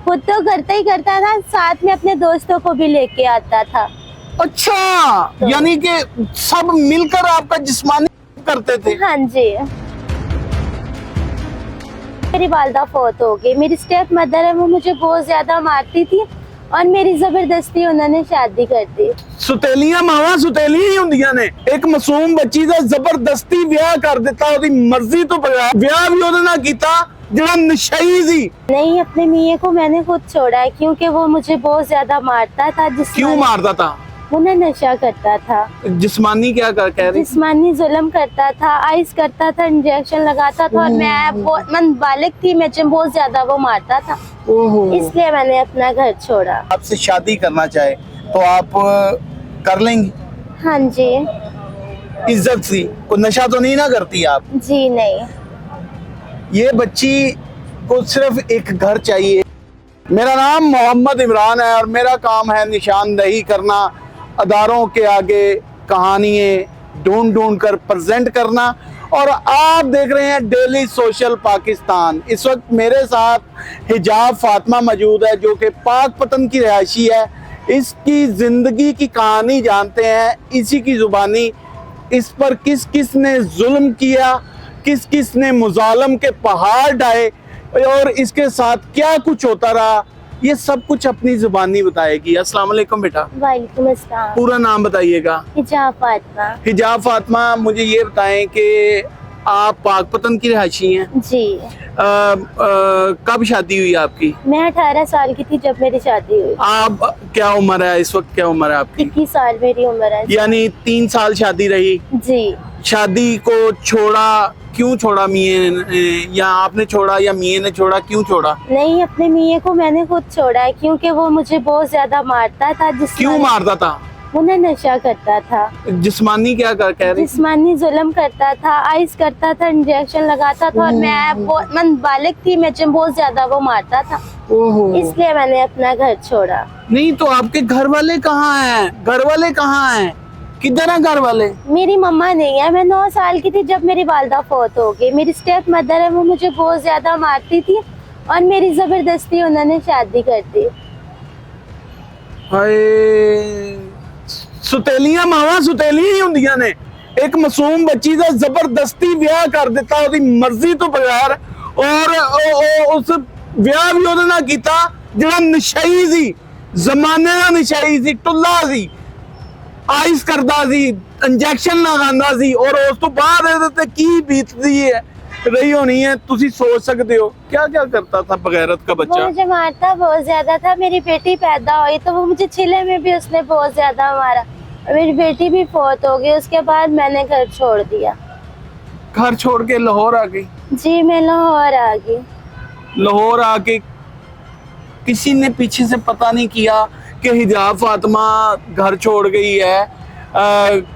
खुद तो करता ही करता था, साथ में अपने दोस्तों को भी लेके आता था। अच्छा, यानी कि सब मिलकर आपका जिस्मानी करते थे। हाँ जी। मेरी वालदा फौत हो गई, मेरी स्टेप मदर है, वो मुझे बहुत ज्यादा मारती थी और मेरी जबरदस्ती उन्होंने शादी कर दी। सुतेलियां मावा सुतेलियां ही हुंदियां ने। एक मासूम बच्ची दा जबरदस्ती ब्याह कर दिता, ओदी मर्जी तो बगैर ब्याह भी ओदे नाल कीता जेड़ा नशाई सी। नहीं, अपने मियां को मैंने खुद छोड़ा है क्योंकि वो मुझे बहुत ज्यादा मारता था। क्यों मारता था? उन्हें नशा करता था। जिस्मानी क्या कह रही? जिस्मानी जुल्म करता था, आइस करता था, इंजेक्शन लगाता था और मैं बालिग थी, मुझे बहुत ज्यादा वो मारता था। इसलिए मैंने अपना घर छोड़ा। आपसे शादी करना चाहे तो आप कर लेंगी? हाँ जी। इज्जत सी, कोई नशा तो नहीं ना करती आप? जी नहीं। ये बच्ची को सिर्फ एक घर चाहिए। मेरा नाम मोहम्मद इमरान है और मेरा काम है निशानदही करना, अदारों के आगे कहानियाँ ढूंढ ढूंढ कर प्रेजेंट करना। और आप देख रहे हैं डेली सोशल पाकिस्तान। इस वक्त मेरे साथ हिजाब फातिमा मौजूद है जो कि पाकपतन की रहायशी है। इसकी ज़िंदगी की कहानी जानते हैं इसी की ज़ुबानी। इस पर किस किस ने जुल्म किया, किस किस ने मुजालम के पहाड़ ढाए और इसके साथ क्या कुछ होता रहा, ये सब कुछ अपनी जुबानी बताएगी। अस्सलाम वालेकुम बेटा। वालेकुम अस्सलाम। पूरा नाम बताइएगा। हिजाब फातिमा। हिजाब फातिमा, मुझे ये बताएं कि आप पाकपतन की रहायशी हैं? जी। कब शादी हुई आपकी? मैं 18 साल की थी जब मेरी शादी हुई। आप क्या उम्र है इस वक्त? क्या उम्र है आपकी? 21 साल मेरी उम्र है। यानी 3 साल शादी रही। जी। शादी को छोड़ा, क्यों छोड़ा? मियां ने या आपने छोड़ा या मियां ने छोड़ा? क्यों छोड़ा? नहीं, अपने मियां को मैंने खुद छोड़ा है क्योंकि वो मुझे बहुत ज्यादा मारता था। क्यों मारता था? उन्हें नशा करता था। जिस्मानी क्या कह रही? जिस्मानी जुल्म करता था, आइस करता था, इंजेक्शन लगाता था और मैं बालिग थी, मुझे बहुत ज्यादा वो मारता था। इसलिए मैंने अपना घर छोड़ा। नहीं तो आपके घर वाले कहाँ हैं? घर वाले कहाँ हैं? किधर है घर वाले? मेरी मम्मा नहीं है। मैं 9 साल की थी जब मेरी वालदा फौत हो गई। मेरी स्टेप मदर है, वो मुझे बहुत ज्यादा मारती थी और मेरी जबरदस्ती उन्होंने शादी कर दी। हाय, सुतेलियां मावा सुतेलियां ही हुंदियां ने। एक मासूम बच्ची दा जबरदस्ती ब्याह कर दिता ओदी मर्जी तो बगैर और उस ब्याह भी ओदे नाल कीता जेड़ा नशाई सी, जमाने दा नशाई सी, टुल्ला सी, आइस करदा सी, इंजेक्शन लगांदा सी और उस तो बाद ਇਹਦੇ ਤੇ ਕੀ ਬੀਤਦੀ ਹੈ रही होनी है। तुसी सोच सकते हो क्या क्या करता था बगैरत का बच्चा? वो मुझे मारता बहुत ज्यादा था। मेरी बेटी पैदा हुई तो वो मुझे छिले में भी उसने बहुत ज्यादा मारा। मेरी बेटी भी फौत हो गई। उसके बाद मैंने घर छोड़ दिया। घर छोड़ के लाहौर आ गई? जी, मैं लाहौर आ गई। लाहौर आके किसी ने पीछे से पता नहीं किया कि हिजाब फातिमा घर छोड़ गई है,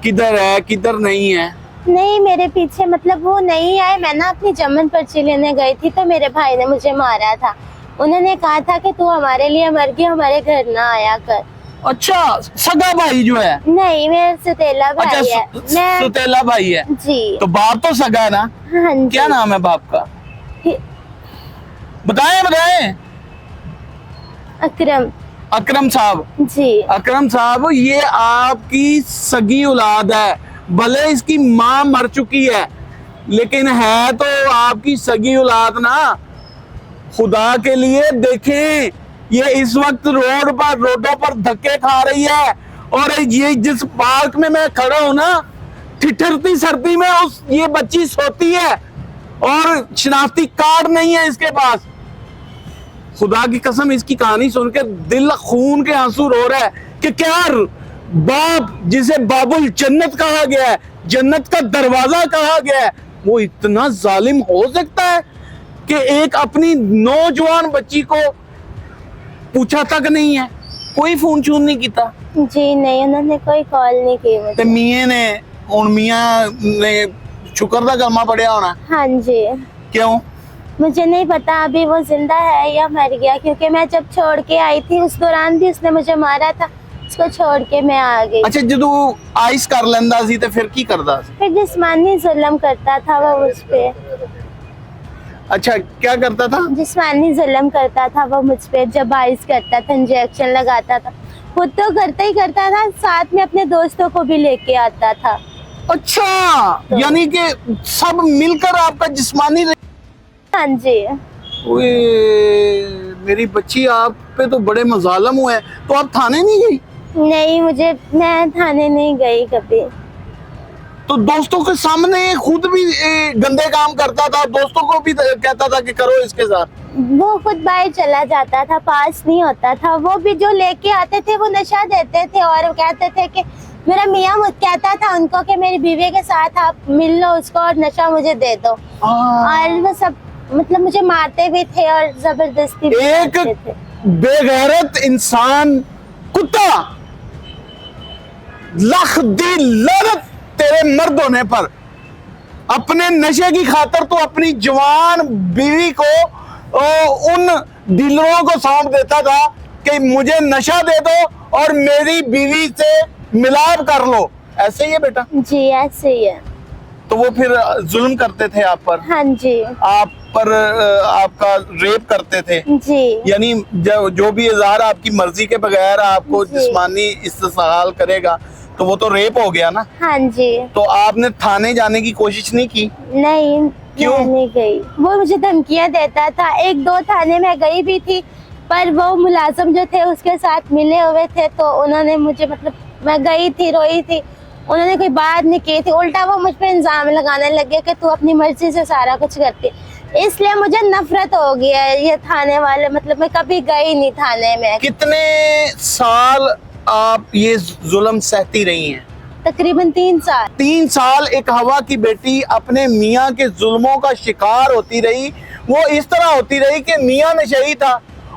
किधर है किधर नहीं है? नहीं, मेरे पीछे मतलब वो नहीं आए। मैं ना अपनी जमन पर्ची लेने गई थी तो मेरे भाई ने मुझे मारा था। उन्होंने कहा था कि तू हमारे लिए मर गई, हमारे घर ना आया कर। अच्छा, सगा भाई जो है? नहीं, मेरा सुतेला भाई है। मैं सुतेला भाई है जी। तो बाप तो सगा है ना? हाँ जी। क्या नाम है बाप का? बताएं बताएं। अकरम। अकरम साहब। जी। अकरम साहब, ये आपकी सगी औलाद है, भले इसकी माँ मर चुकी है लेकिन है तो आपकी सगी औलाद ना। खुदा के लिए देखें, ये इस वक्त रोडों पर धक्के खा रही है और ये जिस पार्क में मैं खड़ा हूं ना, ठिठुरती सर्दी में ये बच्ची सोती है और शनाख्ती कार्ड नहीं है इसके पास। खुदा की कसम, इसकी कहानी सुनकर दिल खून के आंसू रो रहा है कि क्या बाप जिसे बाबुल जन्नत कहा गया है, जन्नत का दरवाजा कहा गया है, वो इतना जालिम हो सकता है कि एक अपनी नौजवान बच्ची को पूछा तक नहीं है, कोई फोन चून नहीं किया? जी नहीं, उन्होंने कोई कॉल नहीं की मुझे। मियां ने हुण मियां ने शुक्र दा कलमा पढ़िया होना? हाँ जी। क्यों? मुझे नहीं पता अभी वो जिंदा है या मर गया, क्योंकि मैं जब छोड़ के आई थी उस दौरान भी उसने मुझे मारा था। उसको छोड़ के मैं आ गई। अच्छा, जदों आइस कर लेंदा सी ते फिर की करदा सी? फिर जिस्मानी जुल्म करता था वो मुझ पे। अच्छा, क्या करता था? जिस्मानी जुल्म करता था वो मुझ पे, जबाइज करता था, इंजेक्शन लगाता था। खुद तो करता ही करता था, साथ में अपने दोस्तों को भी लेके आता था। अच्छा, तो- यानी कि सब मिलकर आपका जिस्मानी हाँ जी। ओए, मेरी बच्ची, आप पे तो बड़े मजालम हुए हैं। तो आप थाने नहीं गई? नहीं, मैं थाने नहीं गई कभी। तो दोस्तों के सामने खुद भी गंदे काम करता था, दोस्तों को भी कहता था कि करो इसके साथ? वो खुद बाहर चला जाता था, पास नहीं होता था। वो भी जो लेके आते थे वो नशा देते थे और कहते थे कि मेरा मियाँ कहता था उनको कि मेरी बीवी के साथ आप मिल लो उसको और नशा मुझे दे दो। और वो सब मतलब मुझे मारते भी थे और जबरदस्ती भी एक करते थे। बेगैरत इंसान, कुत्ता, लाख दी लानत तेरे मर्द होने पर। अपने नशे की खातर तो अपनी जवान बीवी को उन डीलरों को सौंप देता था कि मुझे नशा दे दो और मेरी बीवी से मिलाप कर लो। ऐसे ही है बेटा? जी ऐसे ही है। तो वो फिर जुल्म करते थे आप पर? हाँ जी। आप पर आपका रेप करते थे? जी। यानी जो भी इजहार आपकी मर्जी के बगैर आपको जी। जिस्मानी इस्तेसाल करेगा तो वो तो रेप हो गया ना? हाँ जी। तो आपने थाने जाने की कोशिश नहीं की? नहीं, क्यों? मैं नहीं गई। वो मुझे धमकियां देता था। 1-2 थाने में गई भी थी, पर वो मुलाजिम जो थे उसके साथ मिले हुए थे, तो उन्होंने मुझे मतलब मैं गई थी, रोई थी, उन्होंने कोई बात नहीं की थी। उल्टा वो मुझ पे इल्जाम लगाने लगे कि तू अपनी मर्जी से सारा कुछ करती। इसलिए मुझे नफरत हो गई है ये थाने वाले, मतलब मैं कभी गई नहीं थाने में। कितने साल आप ये जुल्म सहती रही हैं? तकरीबन 3 साल। 3 साल एक हवा की बेटी अपने मियाँ के जुल्मों का शिकार होती रही। वो इस तरह होती रही कि मियाँ नशेड़ी था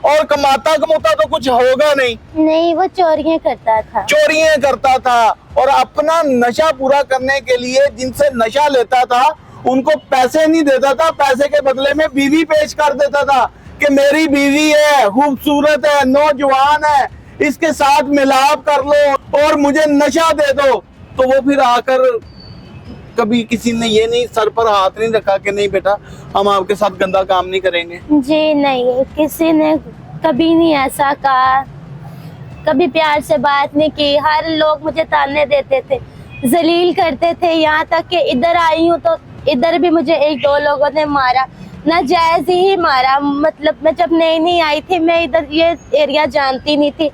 और कमाता तो कुछ होगा नहीं। नहीं, वो चोरियां करता था। चोरियां करता था और अपना नशा पूरा करने के लिए जिनसे नशा लेता था उनको पैसे नहीं देता था, पैसे के बदले में बीवी पेश कर देता था कि मेरी बीवी है, खूबसूरत है, नौजवान है, इसके साथ मिलाप कर लो और मुझे नशा दे दो। तो वो फिर आकर कभी किसी ने ये नहीं सर पर हाथ नहीं रखा कि नहीं बेटा हम आपके साथ गंदा काम नहीं करेंगे? जी नहीं, किसी ने कभी नहीं ऐसा कहा, कभी प्यार से बात नहीं की। हर लोग मुझे ताने देते थे, जलील करते थे। यहाँ तक कि इधर आई हूँ तो इधर भी मुझे 1-2 लोगों ने मारा, नाजायज ही मारा। मतलब मैं जब नई आई थी, मैं इधर ये एरिया जानती नहीं थी,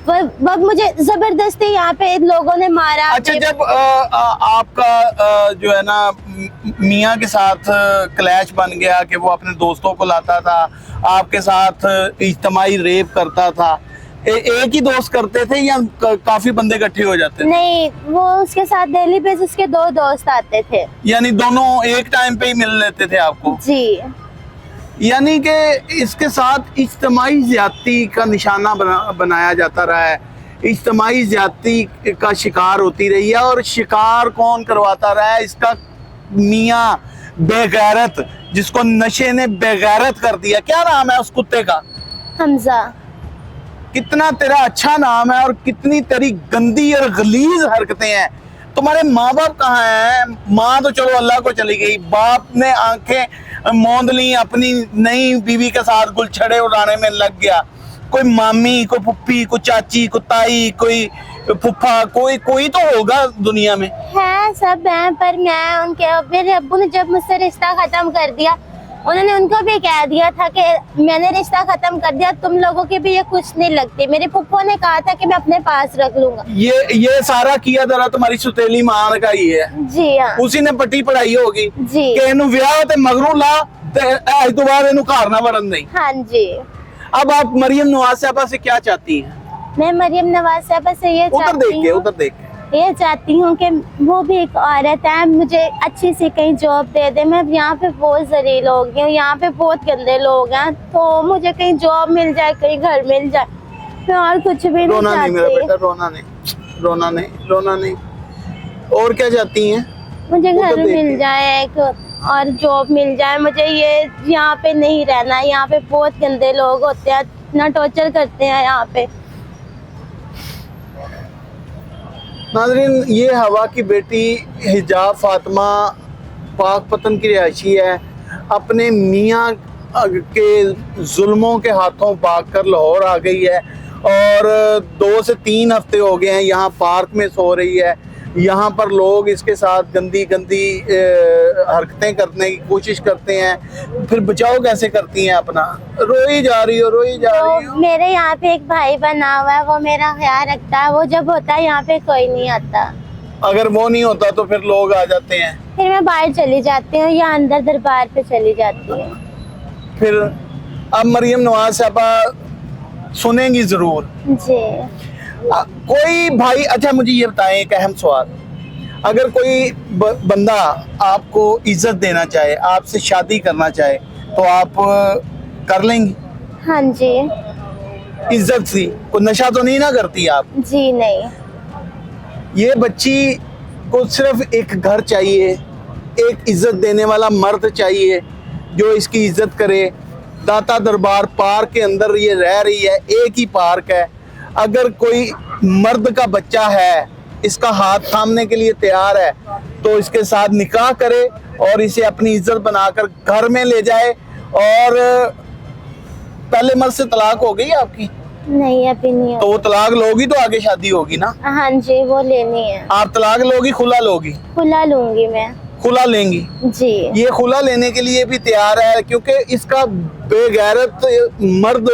वह मुझे जबरदस्ती यहाँ पे इन लोगों ने मारा। अच्छा, जब आपका जो है ना मियाँ के साथ क्लैश बन गया कि वो अपने दोस्तों को लाता था, आपके साथ इज्तिमाई रेप करता था, एक ही दोस्त करते थे या काफी बंदे इकट्ठे हो जाते थे? नहीं, वो उसके साथ डेली बेसिस के 2 दोस्त आते थे। यानी दोनों एक टाइम पे ही मिल लेते थे आपको? जी। यानी कि इसके साथ इज्तिमाई ज्यादती का निशाना बनाया जाता रहा है, इज्तिमाई ज्यादती का शिकार होती रही है। और शिकार कौन करवाता रहा है? इसका मियाँ बेगैरत, जिसको नशे ने बेगैरत कर दिया। क्या नाम है उस कुत्ते का? हमजा। कितना तेरा अच्छा नाम है और कितनी तेरी गंदी और गलीज हरकतें हैं। तुम्हारे माँ बाप कहाँ हैं? माँ तो चलो अल्लाह को चली गई, बाप ने आंखें मोंद ली, अपनी नई बीवी के साथ गुलछड़े उड़ाने में लग गया। कोई मामी, कोई पुप्पी, कोई चाची, कोई ताई, कोई फुफा, कोई तो होगा दुनिया में। है, सब हैं, पर मैं उनके मेरे अब्बू ने जब मुझसे रिश्ता खत्म कर दिया, उन्होंने उनको भी कह दिया था कि मैंने रिश्ता खत्म कर दिया, तुम लोगों की भी ये कुछ नहीं लगती। मेरे फुप्पो ने कहा था कि मैं अपने पास रख लूंगा। ये सारा किया जरा तुम्हारी सुतेली मां का ही है। जी हाँ। उसी ने पट्टी पढ़ाई होगी जी। कि इन्हू विआह ते मगरू ला ते आज तो बाद इन्हू घर ना वरन नहीं। हाँ जी। अब आप मरियम नवाज साहबा से क्या चाहती हैं? मैं मरियम नवाज साहबा से ये उधर देख के ये चाहती हूँ कि वो भी एक औरत है, मुझे अच्छी सी कहीं जॉब दे दे। मैं यहाँ पे बहुत जलील हो गई हूँ, यहाँ पे बहुत गंदे लोग हैं, तो मुझे कहीं जॉब मिल जाए, कहीं घर मिल जाए, मैं और कुछ भी नहीं चाहती। रोना नहीं मेरा बेटा, रोना नहीं। और क्या चाहती हैं? मुझे घर मिल जाए एक और जॉब मिल जाए। मुझे ये यहाँ पे नहीं रहना, यहाँ पे बहुत गंदे लोग होते हैं, इतना टॉर्चर करते हैं यहाँ पे। नाज़रीन, ये हवा की बेटी हिजाब फातिमा पाकपतन की रिहायशी है। अपने मियाँ के जुल्मों के हाथों भागकर लाहौर आ गई है और 2 से 3 हफ्ते हो गए हैं यहाँ पार्क में सो रही है। यहाँ पर लोग इसके साथ गंदी गंदी हरकतें करने की कोशिश करते हैं, फिर बचाव कैसे करती हैं अपना? रोई जा रही हो, रोई जा रही हो। तो मेरे यहाँ पे एक भाई बना हुआ है, वो मेरा ख्याल रखता है। वो जब होता है यहाँ पे कोई नहीं आता। अगर वो नहीं होता तो फिर लोग आ जाते हैं। फिर मैं बाहर चली जाती हूँ या अंदर दरबार पे चली जाती हूँ। फिर अब मरियम नवाज साहबा सुनेंगी जरूर। जी। कोई भाई, अच्छा मुझे ये बताएं एक अहम सवाल, अगर कोई बंदा आपको इज्जत देना चाहे, आपसे शादी करना चाहे, तो आप कर लेंगी? हाँ जी। इज्जत सी, कोई नशा तो नहीं ना करती आप? जी नहीं। ये बच्ची को सिर्फ एक घर चाहिए, एक इज्जत देने वाला मर्द चाहिए जो इसकी इज्जत करे। दाता दरबार पार्क के अंदर ये रह रही है, एक ही पार्क है। अगर कोई मर्द का बच्चा है, इसका हाथ थामने के लिए तैयार है, तो इसके साथ निकाह करे और इसे अपनी इज्जत बनाकर घर में ले जाए। और पहले मर्द से तलाक हो गई आपकी? नहीं, अभी नहीं तो वो तलाक लोगी तो आगे शादी होगी ना? हाँ जी, वो लेनी है। आप तलाक लोगी, खुला लोगी? खुला लूंगी मैं। खुला लेंगी? जी। ये खुला लेने के लिए भी तैयार है, क्योंकि इसका बेगैरत मर्द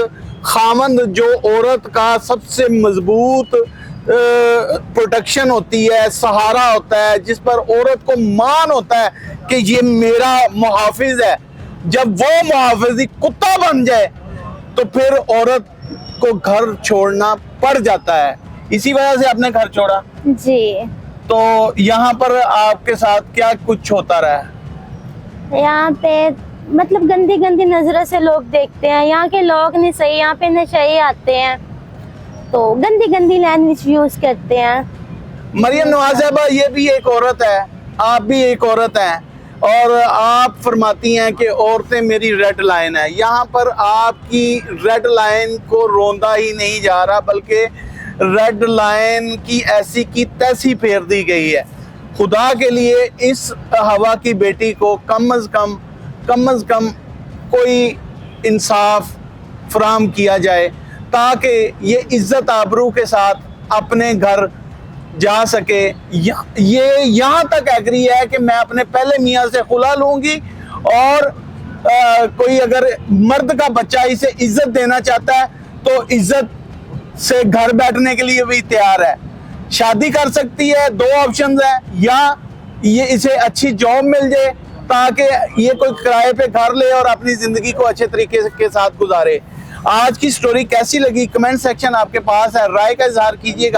खामंद जो औरत का सबसे मजबूत प्रोटेक्शन होती है, सहारा होता है, जिस पर औरत को मान होता है कि ये मेरा मुहाफिज है, जब वो मुहाफिज कुत्ता बन जाए तो फिर औरत को घर छोड़ना पड़ जाता है। इसी वजह से आपने घर छोड़ा। जी। तो यहाँ पर आपके साथ क्या कुछ होता रहा? यहाँ पे मतलब गंदी गंदी नजरों से लोग देखते हैं। यहाँ के लोग नहीं सही, यहाँ पे नशे आते हैं तो गंदी गंदी लैंग्वेज यूज करते हैं। मरियम नवाज साहबा ये भी एक औरत है, आप भी एक औरत हैं, और आप फरमाती हैं कि औरतें मेरी रेड लाइन है। यहाँ पर आपकी रेड लाइन को रोंदा ही नहीं जा रहा, बल्कि रेड लाइन की ऐसी की तैसी फेर दी गई है। खुदा के लिए इस हवा की बेटी को कम अज़ कम कोई इंसाफ फराम किया जाए, ताकि ये इज्जत आबरू के साथ अपने घर जा सके। ये यहाँ तक एग्री है कि मैं अपने पहले मियाँ से खुला लूँगी, और कोई अगर मर्द का बच्चा इसे इज्जत देना चाहता है तो इज्जत से घर बैठने के लिए भी तैयार है। शादी कर सकती है, 2 ऑप्शन है, या ये इसे अच्छी जॉब मिल जाए ताकि ये कोई किराए पे घर ले और अपनी जिंदगी को अच्छे तरीके के साथ गुजारे। आज की स्टोरी कैसी लगी? कमेंट सेक्शन आपके पास है, राय का इजहार कीजिएगा।